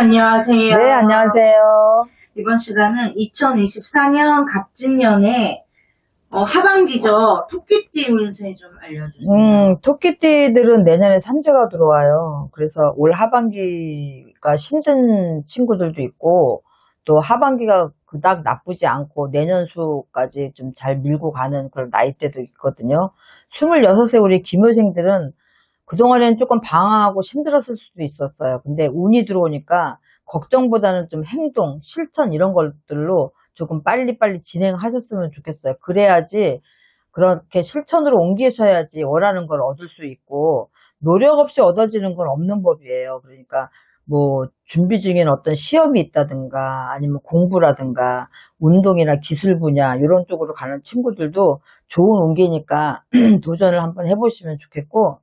안녕하세요. 네, 안녕하세요. 이번 시간은 2024년 갑진년의 하반기죠. 토끼띠 운세 좀 알려주세요. 토끼띠들은 내년에 삼재가 들어와요. 그래서 올 하반기가 힘든 친구들도 있고, 또 하반기가 그닥 나쁘지 않고 내년수까지 좀 잘 밀고 가는 그런 나이대도 있거든요. 26세 우리 기묘생들은 그동안에는 조금 방황하고 힘들었을 수도 있었어요. 근데 운이 들어오니까 걱정보다는 좀 행동, 실천 이런 것들로 조금 빨리빨리 진행하셨으면 좋겠어요. 그래야지 그렇게 실천으로 옮기셔야지 원하는 걸 얻을 수 있고, 노력 없이 얻어지는 건 없는 법이에요. 그러니까 뭐 준비 중인 어떤 시험이 있다든가 아니면 공부라든가 운동이나 기술 분야 이런 쪽으로 가는 친구들도 좋은 운기니까 도전을 한번 해보시면 좋겠고,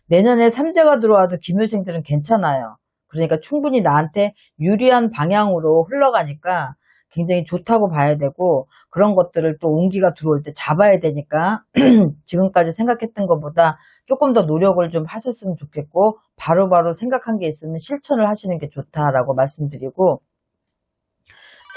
내년에 삼재가 들어와도 기묘생들은 괜찮아요. 그러니까 충분히 나한테 유리한 방향으로 흘러가니까 굉장히 좋다고 봐야 되고, 그런 것들을 또 운기가 들어올 때 잡아야 되니까 지금까지 생각했던 것보다 조금 더 노력을 좀 하셨으면 좋겠고, 바로바로 생각한 게 있으면 실천을 하시는 게 좋다라고 말씀드리고,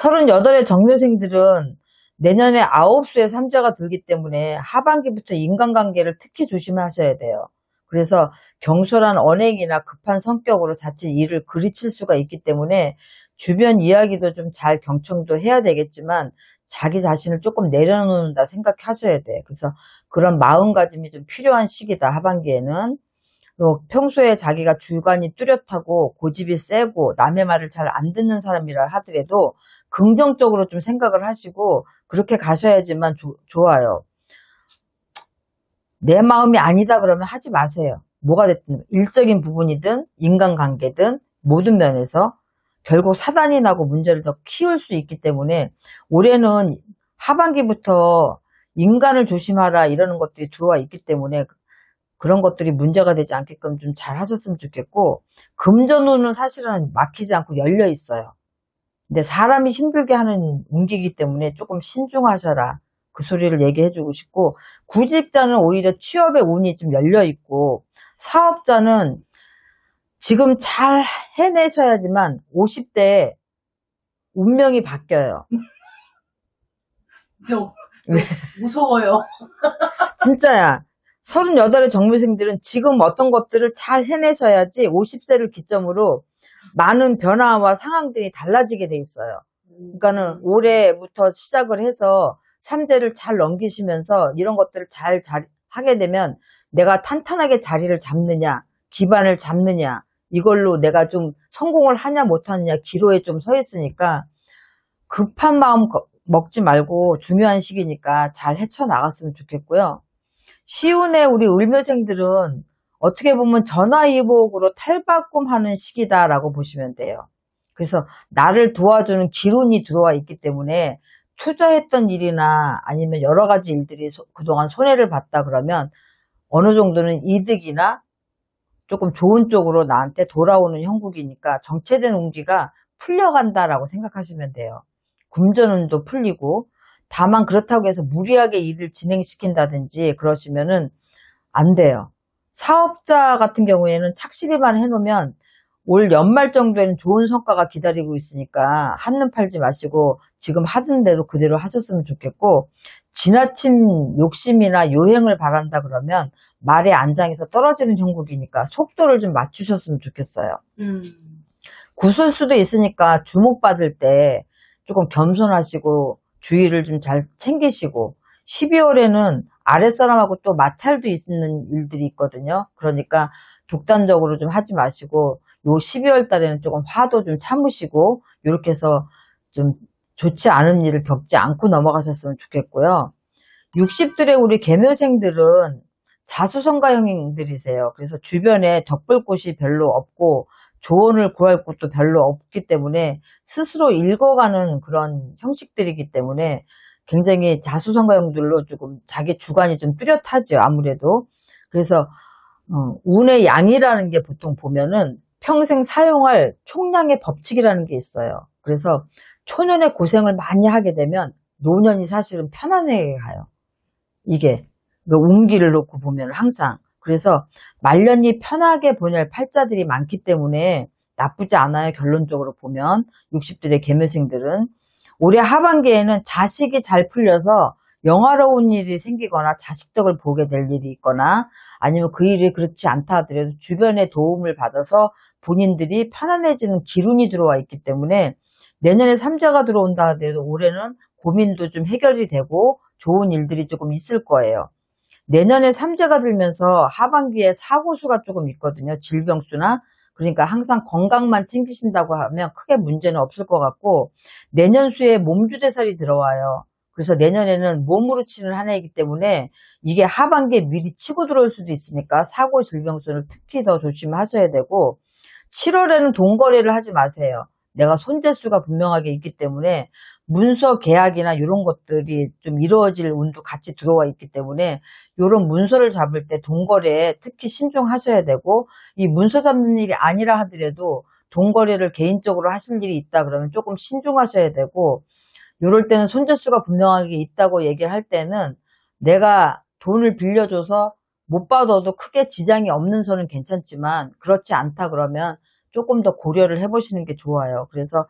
38의 정묘생들은 내년에 9수의 삼재가 들기 때문에 하반기부터 인간관계를 특히 조심하셔야 돼요. 그래서 경솔한 언행이나 급한 성격으로 자칫 일을 그르칠 수가 있기 때문에 주변 이야기도 좀 잘 경청도 해야 되겠지만 자기 자신을 조금 내려놓는다 생각하셔야 돼. 그래서 그런 마음가짐이 좀 필요한 시기다, 하반기에는. 평소에 자기가 주관이 뚜렷하고 고집이 세고 남의 말을 잘 안 듣는 사람이라 하더라도 긍정적으로 좀 생각을 하시고 그렇게 가셔야지만 좋아요. 내 마음이 아니다 그러면 하지 마세요. 뭐가 됐든 일적인 부분이든 인간관계든 모든 면에서 결국 사단이 나고 문제를 더 키울 수 있기 때문에 올해는 하반기부터 인간을 조심하라 이러는 것들이 들어와 있기 때문에 그런 것들이 문제가 되지 않게끔 좀 잘 하셨으면 좋겠고, 금전운은 사실은 막히지 않고 열려 있어요. 근데 사람이 힘들게 하는 운기이기 때문에 조금 신중하셔라, 그 소리를 얘기해주고 싶고, 구직자는 오히려 취업의 운이 좀 열려 있고, 사업자는 지금 잘 해내셔야지만 50대에 운명이 바뀌어요. 무서워요. 진짜야. 38의 정묘생들은 지금 어떤 것들을 잘 해내셔야지 50세를 기점으로 많은 변화와 상황들이 달라지게 돼 있어요. 그러니까는 올해부터 시작을 해서 삼재를 잘 넘기시면서 이런 것들을 잘 하게 되면 내가 탄탄하게 자리를 잡느냐, 기반을 잡느냐, 이걸로 내가 좀 성공을 하냐 못하느냐 기로에 좀 서 있으니까 급한 마음 먹지 말고 중요한 시기니까 잘 헤쳐나갔으면 좋겠고요. 시운의 우리 을묘생들은 어떻게 보면 전화위복으로 탈바꿈하는 시기다라고 보시면 돼요. 그래서 나를 도와주는 기운이 들어와 있기 때문에 투자했던 일이나 아니면 여러 가지 일들이 그동안 손해를 봤다 그러면 어느 정도는 이득이나 조금 좋은 쪽으로 나한테 돌아오는 형국이니까 정체된 운기가 풀려간다라고 생각하시면 돼요. 금전운도 풀리고, 다만 그렇다고 해서 무리하게 일을 진행시킨다든지 그러시면은 안 돼요. 사업자 같은 경우에는 착실히만 해놓으면 올 연말 정도에는 좋은 성과가 기다리고 있으니까 한눈 팔지 마시고 지금 하던 대로 그대로 하셨으면 좋겠고, 지나친 욕심이나 요행을 바란다 그러면 말의 안장에서 떨어지는 형국이니까 속도를 좀 맞추셨으면 좋겠어요. 구설수도 있으니까 주목받을 때 조금 겸손하시고 주의를 좀 잘 챙기시고, 12월에는 아랫사람하고 또 마찰도 있는 일들이 있거든요. 그러니까 독단적으로 좀 하지 마시고 요 12월 달에는 조금 화도 좀 참으시고 이렇게 해서 좀 좋지 않은 일을 겪지 않고 넘어가셨으면 좋겠고요. 60들의 우리 계묘생들은 자수성가형들이세요. 그래서 주변에 덕볼 곳이 별로 없고 조언을 구할 곳도 별로 없기 때문에 스스로 읽어가는 그런 형식들이기 때문에 굉장히 자수성가형들로 조금 자기 주관이 좀 뚜렷하죠, 아무래도. 그래서 운의 양이라는 게 보통 보면은 평생 사용할 총량의 법칙이라는 게 있어요. 그래서 초년에 고생을 많이 하게 되면 노년이 사실은 편안하게 가요. 이게 운기를 놓고 보면 항상. 그래서 말년이 편하게 보낼 팔자들이 많기 때문에 나쁘지 않아요. 결론적으로 보면 60대의 개묘생들은 올해 하반기에는 자식이 잘 풀려서 영화로운 일이 생기거나 자식 덕을 보게 될 일이 있거나 아니면 그 일이 그렇지 않다 하더라도 주변의 도움을 받아서 본인들이 편안해지는 기운이 들어와 있기 때문에 내년에 삼재가 들어온다 하더라도 올해는 고민도 좀 해결이 되고 좋은 일들이 조금 있을 거예요. 내년에 삼재가 들면서 하반기에 사고수가 조금 있거든요. 질병수나. 그러니까 항상 건강만 챙기신다고 하면 크게 문제는 없을 것 같고 내년수에 몸주대설이 들어와요. 그래서 내년에는 몸으로 치는 한 해이기 때문에 이게 하반기에 미리 치고 들어올 수도 있으니까 사고 질병수는 특히 더 조심하셔야 되고 7월에는 돈거래를 하지 마세요. 내가 손재수가 분명하게 있기 때문에 문서 계약이나 이런 것들이 좀 이루어질 운도 같이 들어와 있기 때문에 이런 문서를 잡을 때 돈거래에 특히 신중하셔야 되고 이 문서 잡는 일이 아니라 하더라도 돈거래를 개인적으로 하실 일이 있다 그러면 조금 신중하셔야 되고 이럴 때는 손재수가 분명하게 있다고 얘기를 할 때는 내가 돈을 빌려줘서 못 받아도 크게 지장이 없는 선은 괜찮지만 그렇지 않다 그러면 조금 더 고려를 해보시는 게 좋아요. 그래서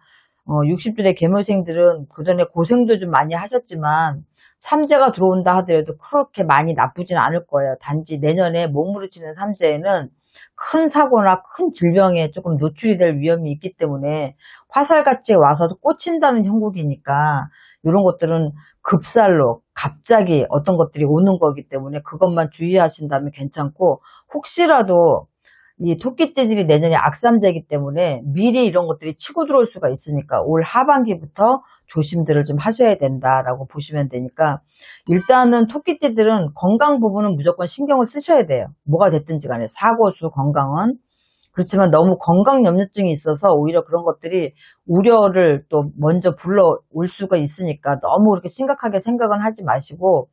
60대 개묘생들은 그전에 고생도 좀 많이 하셨지만 삼재가 들어온다 하더라도 그렇게 많이 나쁘진 않을 거예요. 단지 내년에 몸으로 치는 삼재에는 큰 사고나 큰 질병에 조금 노출이 될 위험이 있기 때문에 화살같이 와서도 꽂힌다는 형국이니까 이런 것들은 급살로 갑자기 어떤 것들이 오는 거기 때문에 그것만 주의하신다면 괜찮고 혹시라도 이 토끼띠들이 내년에 악삼재이기 때문에 미리 이런 것들이 치고 들어올 수가 있으니까 올 하반기부터 조심들을 좀 하셔야 된다라고 보시면 되니까 일단은 토끼띠들은 건강 부분은 무조건 신경을 쓰셔야 돼요. 뭐가 됐든지 간에 사고수 건강은 그렇지만 너무 건강 염려증이 있어서 오히려 그런 것들이 우려를 또 먼저 불러올 수가 있으니까 너무 그렇게 심각하게 생각은 하지 마시고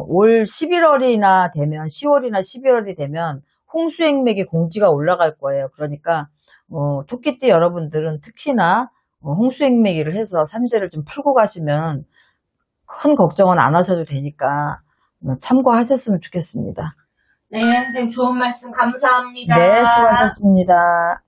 올 11월이나 되면 10월이나 11월이 되면 홍수행맥의 공지가 올라갈 거예요. 그러니까 토끼띠 여러분들은 특히나 홍수행맥이를 해서 삼재를 좀 풀고 가시면 큰 걱정은 안 하셔도 되니까 참고하셨으면 좋겠습니다. 네, 선생님 좋은 말씀 감사합니다. 네, 수고하셨습니다.